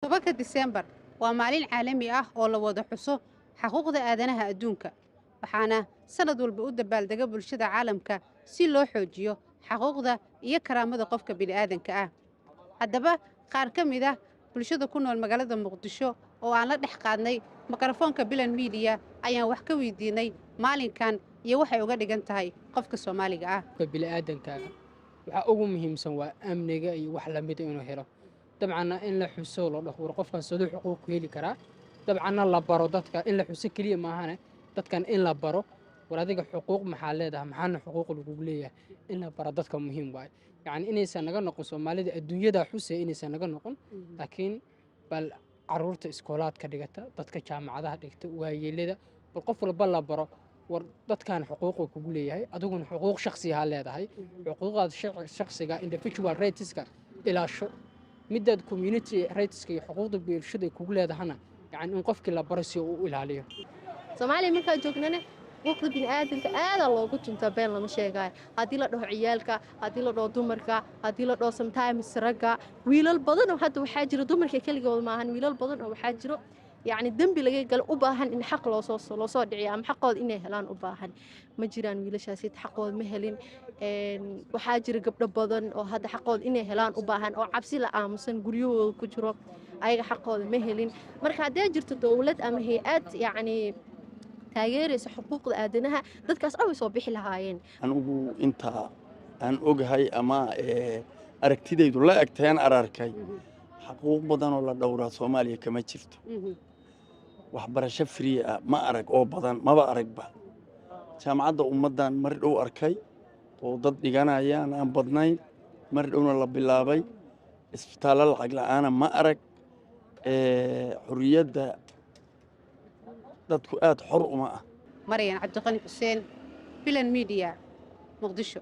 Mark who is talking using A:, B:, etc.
A: tobanka Diseembar waa maalin caalami ah oo la wada xuso xuquuqda aadanaha adduunka, waxaana sanad walba u dabaaldega bulshada caalamka si loo xoojiyo xuquuqda iyo karaamada qofka bini'aadanka ah. Haddaba, qaar ka mid ah bulshada ku nool magaalada Muqdisho oo aan la dhex qaadnay makarafoonka Bilan Media ayaan wax ka weydiinay maalinkan iyo waxay uga dhigan tahay qofka Soomaaliga ah.
B: bini'aadanka waxa ugu muhiimsan waa amniga iyo wax la mid ah inuu helo dabcan in la xuso la dhaho qofkan sidoo xuquuq ku heli karaa dabcan la baro dadka in la xuso kaliya maahan dadkan in la baro war adiga xuquuq maxaa leedahay maxaana xuquuq lagu leeyahay in la baro dadka muhiim waay yani inaysan naga noqon Soomaalida adduunyada xusay inaysan naga noqon laakiin bal caruurta iskoolaadka dhigata dadka jaamacadaha dhigta waayeelada bal qof walba la baro war dadkan xuquuq kugu leeyahay adiguna xuquuq shakhsi ah leedahay xuquuqaad shakhsiga individual rightska ilaasho midda community rightska iyo xuquuqda bulshada kugu leedahana yani in qofkii la baro si uu ilaaliyo
C: Soomaaliya marka joognana xuquuqda bini'aadanka aad loogu tuntaa been lama sheegayo hadii la dhaho ciyaalka hadii la dhaho dumarka hadii la dhaho sometimes ragga wiilal badan oo hadda waxa jira dumarka kaligood maahan wiilal badan oo waxa jiro يعني dembi laga gal u baahan in xaq loo soo dhiciyo ama xaqooda inay helaan u baahan ma jiraan wiilashaasi xaqooda ma helin waxa jira gabdho badan oo hadda xaqooda inay helaan u baahan oo cabsi la aamusan guryahooda ku jiro ayaga xaqooda ma helin marka haddii jirto dawlad ama hay'ad yani taageeraysa xuquuqda aadanaha dadkaas ay soo bixi lahaayeen
D: anigu inta aan ogahay ama aragtidaydu la egteen ararkay xuquuq badan oo la dhowraa Soomaaliya kama jirto waxbarasho free ah ma arag oo badan maba aragba jaamacadda ummadan mar dhow arkay oo dad dhiganayaan aan badnayn mar dhowna la bilaabay isbitaalada lacag la'aan ma arag xurriyadda dadku aad xor uma ah
A: Maryan Cabdiqani Xuseen, Bilan Media, Muqdisho.